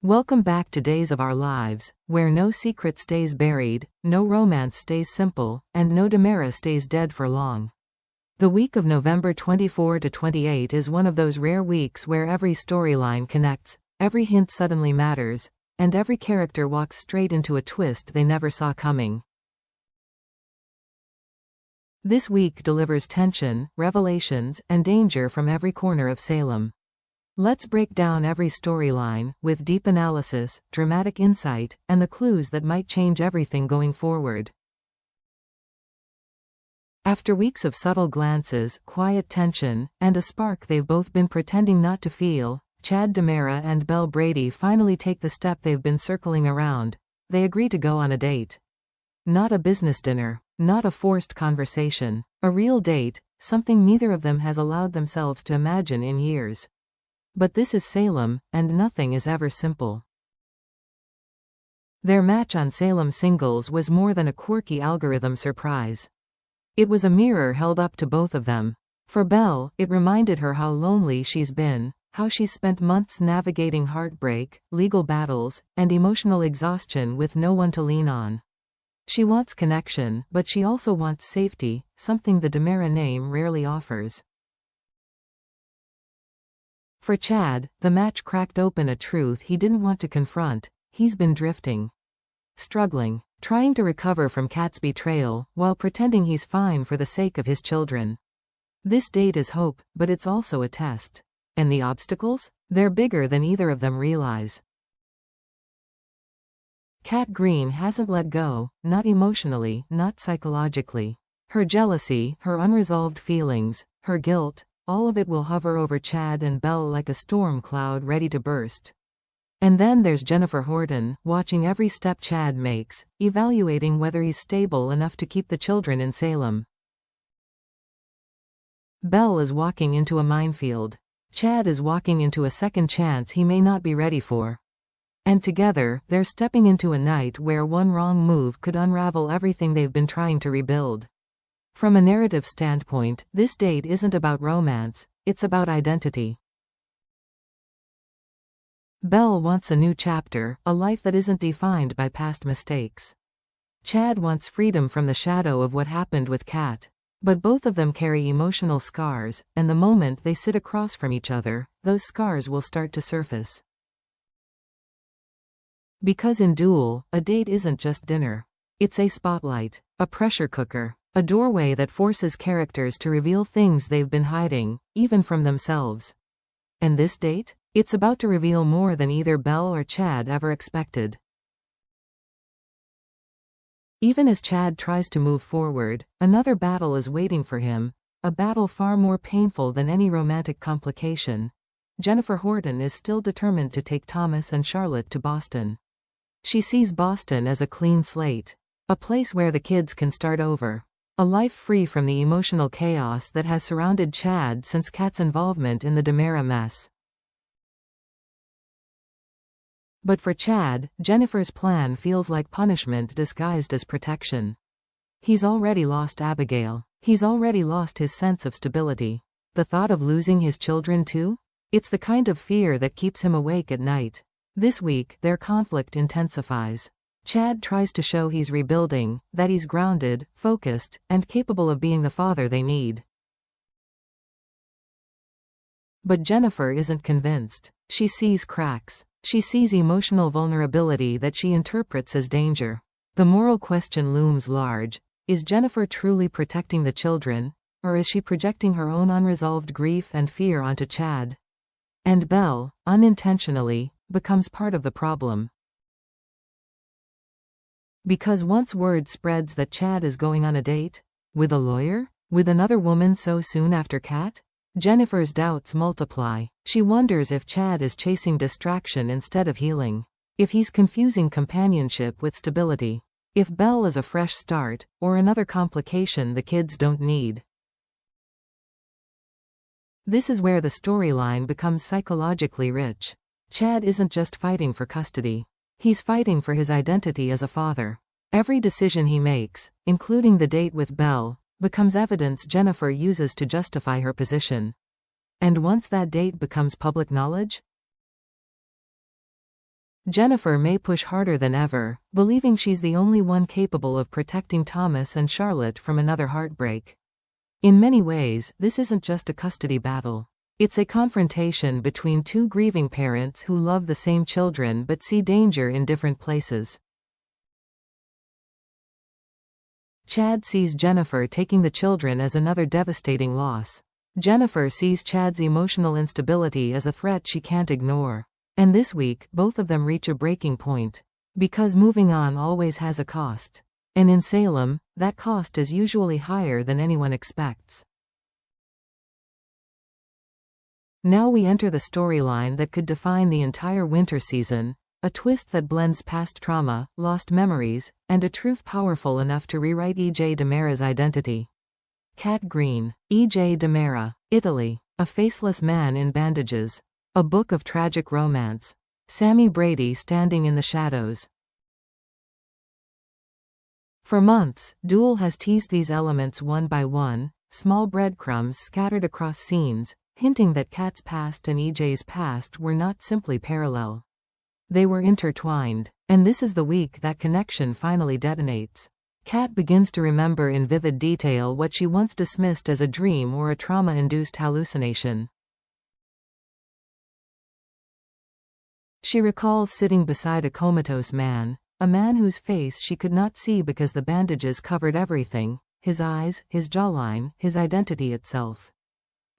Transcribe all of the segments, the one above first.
Welcome back to Days of Our Lives, where no secret stays buried, no romance stays simple, and no Demera stays dead for long. The week of November 24 to 28 is one of those rare weeks where every storyline connects, every hint suddenly matters, and every character walks straight into a twist they never saw coming. This week delivers tension, revelations, and danger from every corner of Salem. Let's break down every storyline, with deep analysis, dramatic insight, and the clues that might change everything going forward. After weeks of subtle glances, quiet tension, and a spark they've both been pretending not to feel, Chad Demera and Belle Brady finally take the step they've been circling around. They agree to go on a date. Not a business dinner, not a forced conversation, a real date, something neither of them has allowed themselves to imagine in years. But this is Salem, and nothing is ever simple. Their match on Salem Singles was more than a quirky algorithm surprise. It was a mirror held up to both of them. For Belle, it reminded her how lonely she's been, how she's spent months navigating heartbreak, legal battles, and emotional exhaustion with no one to lean on. She wants connection, but she also wants safety, something the Demera name rarely offers. For Chad, the match cracked open a truth he didn't want to confront. He's been drifting. Struggling. Trying to recover from Kat's betrayal, while pretending he's fine for the sake of his children. This date is hope, but it's also a test. And the obstacles? They're bigger than either of them realize. Kat Green hasn't let go, not emotionally, not psychologically. Her jealousy, her unresolved feelings, her guilt, all of it will hover over Chad and Belle like a storm cloud ready to burst. And then there's Jennifer Horton, watching every step Chad makes, evaluating whether he's stable enough to keep the children in Salem. Belle is walking into a minefield. Chad is walking into a second chance he may not be ready for. And together, they're stepping into a night where one wrong move could unravel everything they've been trying to rebuild. From a narrative standpoint, this date isn't about romance, it's about identity. Belle wants a new chapter, a life that isn't defined by past mistakes. Chad wants freedom from the shadow of what happened with Kat. But both of them carry emotional scars, and the moment they sit across from each other, those scars will start to surface. Because in DOOL, a date isn't just dinner. It's a spotlight, a pressure cooker, a doorway that forces characters to reveal things they've been hiding, even from themselves. And this date? It's about to reveal more than either Belle or Chad ever expected. Even as Chad tries to move forward, another battle is waiting for him, a battle far more painful than any romantic complication. Jennifer Horton is still determined to take Thomas and Charlotte to Boston. She sees Boston as a clean slate, a place where the kids can start over, a life free from the emotional chaos that has surrounded Chad since Kat's involvement in the Demera mess. But for Chad, Jennifer's plan feels like punishment disguised as protection. He's already lost Abigail. He's already lost his sense of stability. The thought of losing his children too? It's the kind of fear that keeps him awake at night. This week, their conflict intensifies. Chad tries to show he's rebuilding, that he's grounded, focused, and capable of being the father they need. But Jennifer isn't convinced. She sees cracks. She sees emotional vulnerability that she interprets as danger. The moral question looms large. Is Jennifer truly protecting the children, or is she projecting her own unresolved grief and fear onto Chad? And Belle, unintentionally, becomes part of the problem. Because once word spreads that Chad is going on a date, with a lawyer, with another woman so soon after Kat, Jennifer's doubts multiply. She wonders if Chad is chasing distraction instead of healing. If he's confusing companionship with stability. If Belle is a fresh start, or another complication the kids don't need. This is where the storyline becomes psychologically rich. Chad isn't just fighting for custody. He's fighting for his identity as a father. Every decision he makes, including the date with Belle, becomes evidence Jennifer uses to justify her position. And once that date becomes public knowledge, Jennifer may push harder than ever, believing she's the only one capable of protecting Thomas and Charlotte from another heartbreak. In many ways, this isn't just a custody battle. It's a confrontation between two grieving parents who love the same children but see danger in different places. Chad sees Jennifer taking the children as another devastating loss. Jennifer sees Chad's emotional instability as a threat she can't ignore. And this week, both of them reach a breaking point. Because moving on always has a cost. And in Salem, that cost is usually higher than anyone expects. Now we enter the storyline that could define the entire winter season. A twist that blends past trauma, lost memories, and a truth powerful enough to rewrite E.J. DiMera's identity. Cat Green. E.J. DiMera. Italy. A faceless man in bandages. A book of tragic romance. Sammy Brady standing in the shadows. For months, DOOL has teased these elements one by one, small breadcrumbs scattered across scenes, hinting that Cat's past and E.J.'s past were not simply parallel. They were intertwined, and this is the week that connection finally detonates. Cat begins to remember in vivid detail what she once dismissed as a dream or a trauma-induced hallucination. She recalls sitting beside a comatose man, a man whose face she could not see because the bandages covered everything, his eyes, his jawline, his identity itself.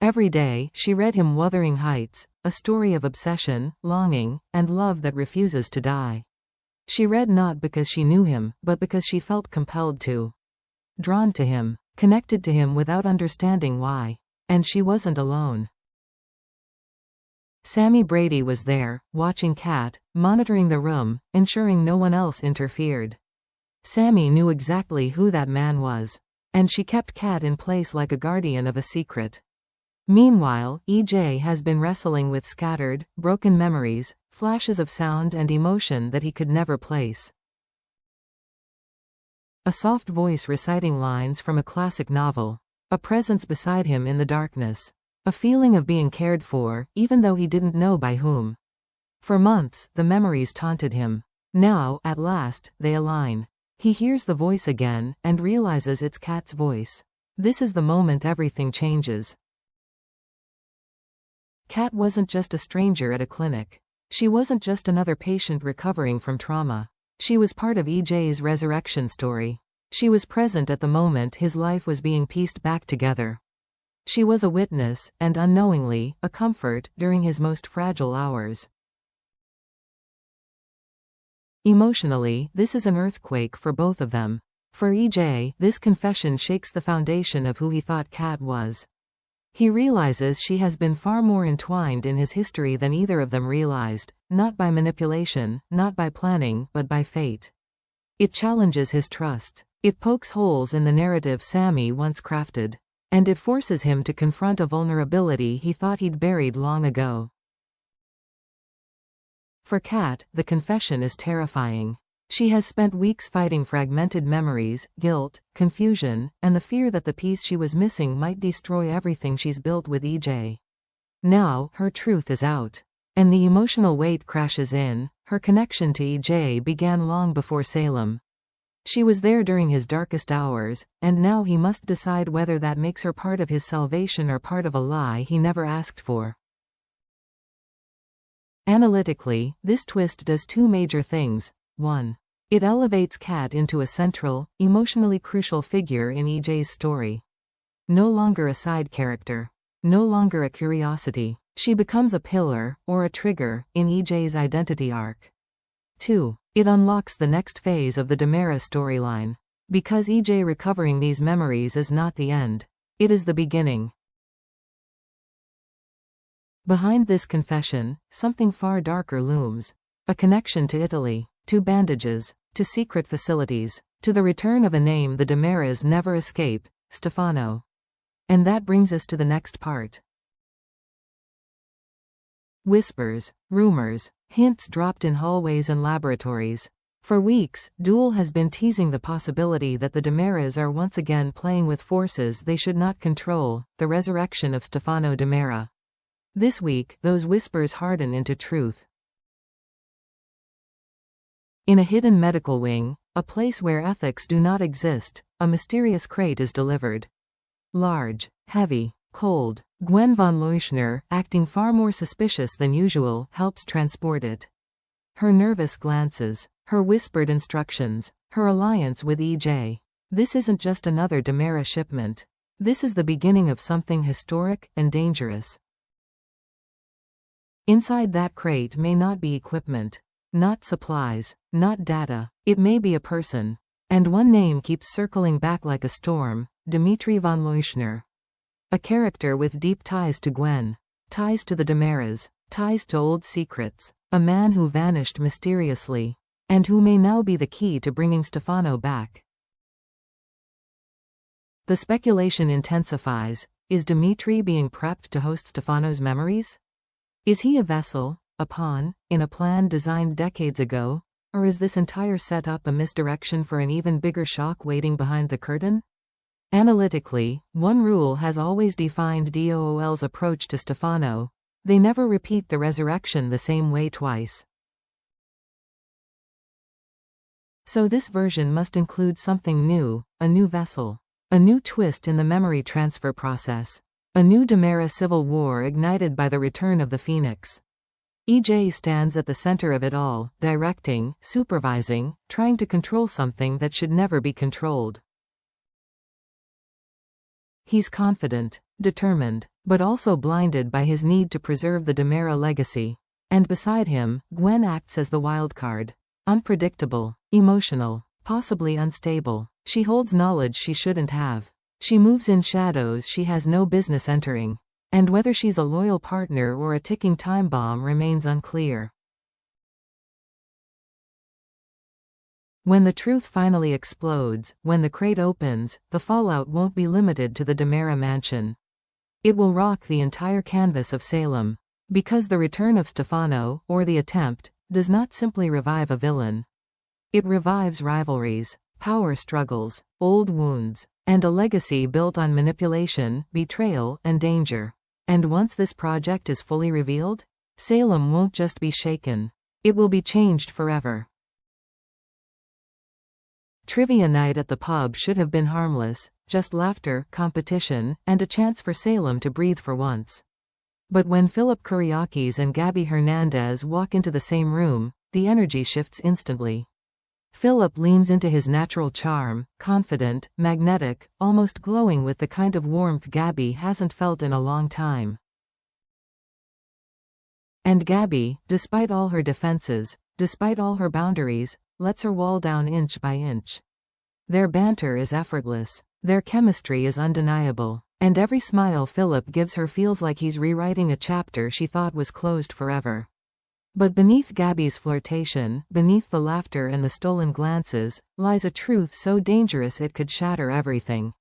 Every day, she read him Wuthering Heights, a story of obsession, longing, and love that refuses to die. She read not because she knew him, but because she felt compelled to. Drawn to him, connected to him without understanding why. And she wasn't alone. Sammy Brady was there, watching Cat, monitoring the room, ensuring no one else interfered. Sammy knew exactly who that man was. And she kept Cat in place like a guardian of a secret. Meanwhile, E.J. has been wrestling with scattered, broken memories, flashes of sound and emotion that he could never place. A soft voice reciting lines from a classic novel. A presence beside him in the darkness. A feeling of being cared for, even though he didn't know by whom. For months, the memories taunted him. Now, at last, they align. He hears the voice again, and realizes it's Cat's voice. This is the moment everything changes. Cat wasn't just a stranger at a clinic. She wasn't just another patient recovering from trauma. She was part of E.J.'s resurrection story. She was present at the moment his life was being pieced back together. She was a witness, and unknowingly, a comfort, during his most fragile hours. Emotionally, this is an earthquake for both of them. For E.J., this confession shakes the foundation of who he thought Cat was. He realizes she has been far more entwined in his history than either of them realized, not by manipulation, not by planning, but by fate. It challenges his trust. It pokes holes in the narrative Sammy once crafted. And it forces him to confront a vulnerability he thought he'd buried long ago. For Cat, the confession is terrifying. She has spent weeks fighting fragmented memories, guilt, confusion, and the fear that the piece she was missing might destroy everything she's built with E.J. Now, her truth is out. And the emotional weight crashes in. Her connection to E.J. began long before Salem. She was there during his darkest hours, and now he must decide whether that makes her part of his salvation or part of a lie he never asked for. Analytically, this twist does two major things. 1. It elevates Cat into a central, emotionally crucial figure in E.J.'s story. No longer a side character. No longer a curiosity. She becomes a pillar, or a trigger, in E.J.'s identity arc. 2. It unlocks the next phase of the DiMera storyline. Because E.J. recovering these memories is not the end. It is the beginning. Behind this confession, something far darker looms. A connection to Italy, to bandages, to secret facilities, to the return of a name the DiMeras never escape, Stefano. And that brings us to the next part. Whispers, rumors, hints dropped in hallways and laboratories. For weeks, DOOL has been teasing the possibility that the DiMeras are once again playing with forces they should not control, the resurrection of Stefano DiMera. This week, those whispers harden into truth. In a hidden medical wing, a place where ethics do not exist, a mysterious crate is delivered. Large, heavy, cold, Gwen von Leuschner, acting far more suspicious than usual, helps transport it. Her nervous glances, her whispered instructions, her alliance with EJ. This isn't just another Demera shipment. This is the beginning of something historic and dangerous. Inside that crate may not be equipment, not supplies, not data. It may be a person. And one name keeps circling back like a storm: Dmitri von Leuschner. A character with deep ties to Gwen, ties to the Demeras, ties to old secrets. A man who vanished mysteriously, and who may now be the key to bringing Stefano back. The speculation intensifies. Is Dmitri being prepped to host Stefano's memories? Is he a vessel, a pawn, in a plan designed decades ago? Or is this entire setup a misdirection for an even bigger shock waiting behind the curtain? Analytically, one rule has always defined DOOL's approach to Stefano: they never repeat the resurrection the same way twice. So this version must include something new, a new vessel, a new twist in the memory transfer process, a new Demera civil war ignited by the return of the Phoenix. EJ stands at the center of it all, directing, supervising, trying to control something that should never be controlled. He's confident, determined, but also blinded by his need to preserve the Demera legacy. And beside him, Gwen acts as the wildcard. Unpredictable, emotional, possibly unstable. She holds knowledge she shouldn't have. She moves in shadows she has no business entering. And whether she's a loyal partner or a ticking time bomb remains unclear. When the truth finally explodes, when the crate opens, the fallout won't be limited to the Demera mansion. It will rock the entire canvas of Salem. Because the return of Stefano, or the attempt, does not simply revive a villain. It revives rivalries, power struggles, old wounds, and a legacy built on manipulation, betrayal, and danger. And once this project is fully revealed, Salem won't just be shaken. It will be changed forever. Trivia night at the pub should have been harmless, just laughter, competition, and a chance for Salem to breathe for once. But when Philip Kuriakis and Gabby Hernandez walk into the same room, the energy shifts instantly. Philip leans into his natural charm, confident, magnetic, almost glowing with the kind of warmth Gabby hasn't felt in a long time. And Gabby, despite all her defenses, despite all her boundaries, lets her wall down inch by inch. Their banter is effortless. Their chemistry is undeniable. And every smile Philip gives her feels like he's rewriting a chapter she thought was closed forever. But beneath Gabby's flirtation, beneath the laughter and the stolen glances, lies a truth so dangerous it could shatter everything.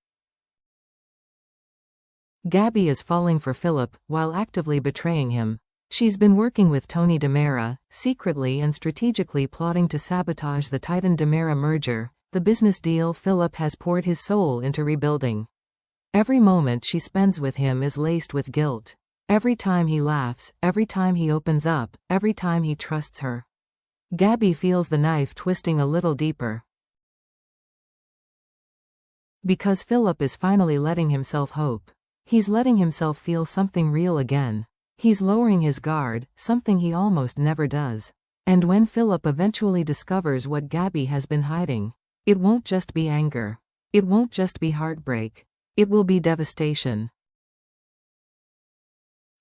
Gabby is falling for Philip, while actively betraying him. She's been working with Tony Demera, secretly and strategically plotting to sabotage the Titan-Demera merger, the business deal Philip has poured his soul into rebuilding. Every moment she spends with him is laced with guilt. Every time he laughs, every time he opens up, every time he trusts her. Gabby feels the knife twisting a little deeper. Because Philip is finally letting himself hope. He's letting himself feel something real again. He's lowering his guard, something he almost never does. And when Philip eventually discovers what Gabby has been hiding, it won't just be anger. It won't just be heartbreak. It will be devastation.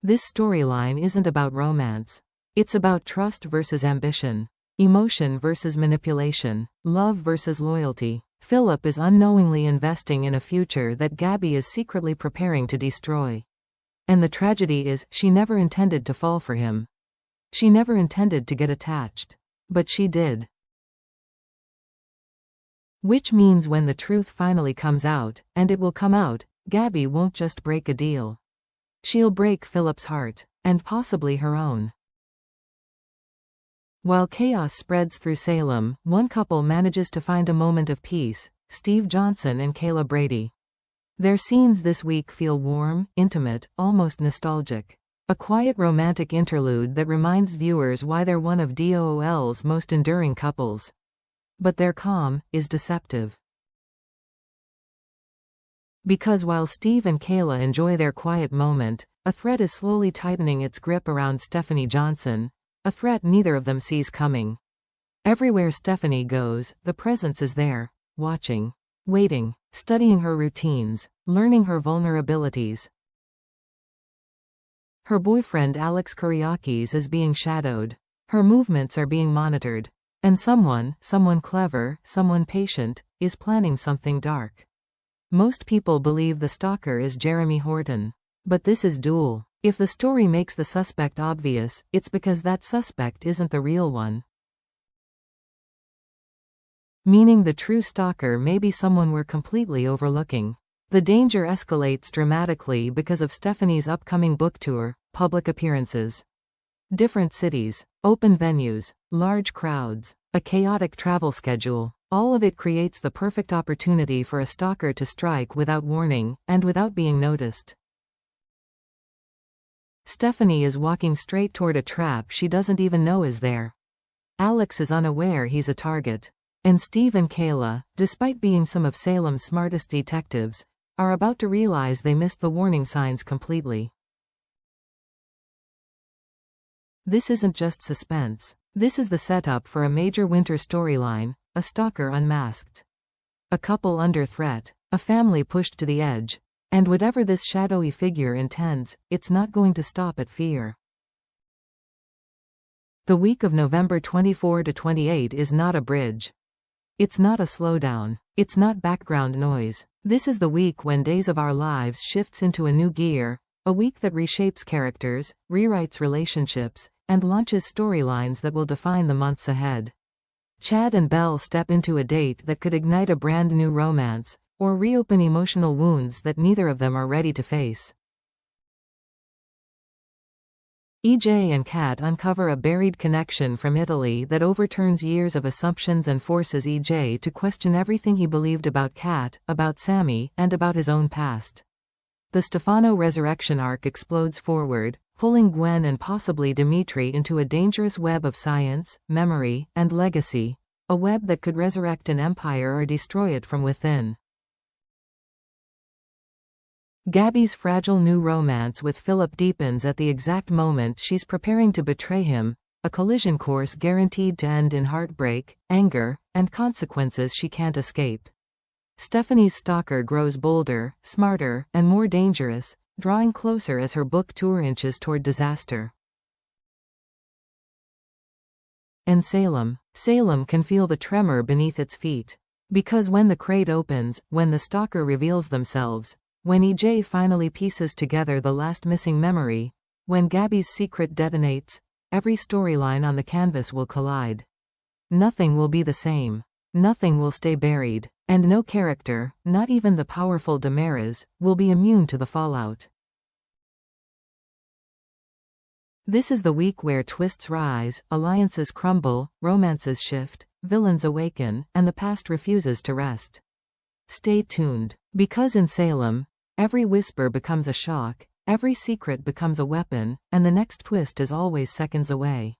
This storyline isn't about romance. It's about trust versus ambition, emotion versus manipulation, love versus loyalty. Philip is unknowingly investing in a future that Gabby is secretly preparing to destroy. And the tragedy is, she never intended to fall for him. She never intended to get attached. But she did. Which means when the truth finally comes out, and it will come out, Gabby won't just break a deal. She'll break Philip's heart, and possibly her own. While chaos spreads through Salem, one couple manages to find a moment of peace: Steve Johnson and Kayla Brady. Their scenes this week feel warm, intimate, almost nostalgic. A quiet romantic interlude that reminds viewers why they're one of DOOL's most enduring couples. But their calm is deceptive. Because while Steve and Kayla enjoy their quiet moment, a threat is slowly tightening its grip around Stephanie Johnson, a threat neither of them sees coming. Everywhere Stephanie goes, the presence is there, watching, waiting, studying her routines, learning her vulnerabilities. Her boyfriend Alex Kyriakis is being shadowed. Her movements are being monitored. And someone clever, someone patient, is planning something dark. Most people believe the stalker is Jeremy Horton. But this is DOOL. If the story makes the suspect obvious, it's because that suspect isn't the real one. Meaning the true stalker may be someone we're completely overlooking. The danger escalates dramatically because of Stephanie's upcoming book tour, public appearances. Different cities, open venues, large crowds, a chaotic travel schedule. All of it creates the perfect opportunity for a stalker to strike without warning, and without being noticed. Stephanie is walking straight toward a trap she doesn't even know is there. Alex is unaware he's a target. And Steve and Kayla, despite being some of Salem's smartest detectives, are about to realize they missed the warning signs completely. This isn't just suspense. This is the setup for a major winter storyline, a stalker unmasked. A couple under threat, a family pushed to the edge. And whatever this shadowy figure intends, it's not going to stop at fear. The week of November 24 to 28 is not a bridge. It's not a slowdown. It's not background noise. This is the week when Days of Our Lives shifts into a new gear, a week that reshapes characters, rewrites relationships, and launches storylines that will define the months ahead. Chad and Belle step into a date that could ignite a brand new romance, or reopen emotional wounds that neither of them are ready to face. EJ and Kat uncover a buried connection from Italy that overturns years of assumptions and forces EJ to question everything he believed about Kat, about Sammy, and about his own past. The Stefano resurrection arc explodes forward, pulling Gwen and possibly Dimitri into a dangerous web of science, memory, and legacy, a web that could resurrect an empire or destroy it from within. Gabby's fragile new romance with Philip deepens at the exact moment she's preparing to betray him, a collision course guaranteed to end in heartbreak, anger, and consequences she can't escape. Stephanie's stalker grows bolder, smarter, and more dangerous, drawing closer as her book tour inches toward disaster. And Salem can feel the tremor beneath its feet. Because when the crate opens, when the stalker reveals themselves, when EJ finally pieces together the last missing memory, when Gabby's secret detonates, every storyline on the canvas will collide. Nothing will be the same. Nothing will stay buried. And no character, not even the powerful Damaris, will be immune to the fallout. This is the week where twists rise, alliances crumble, romances shift, villains awaken, and the past refuses to rest. Stay tuned. Because in Salem, every whisper becomes a shock, every secret becomes a weapon, and the next twist is always seconds away.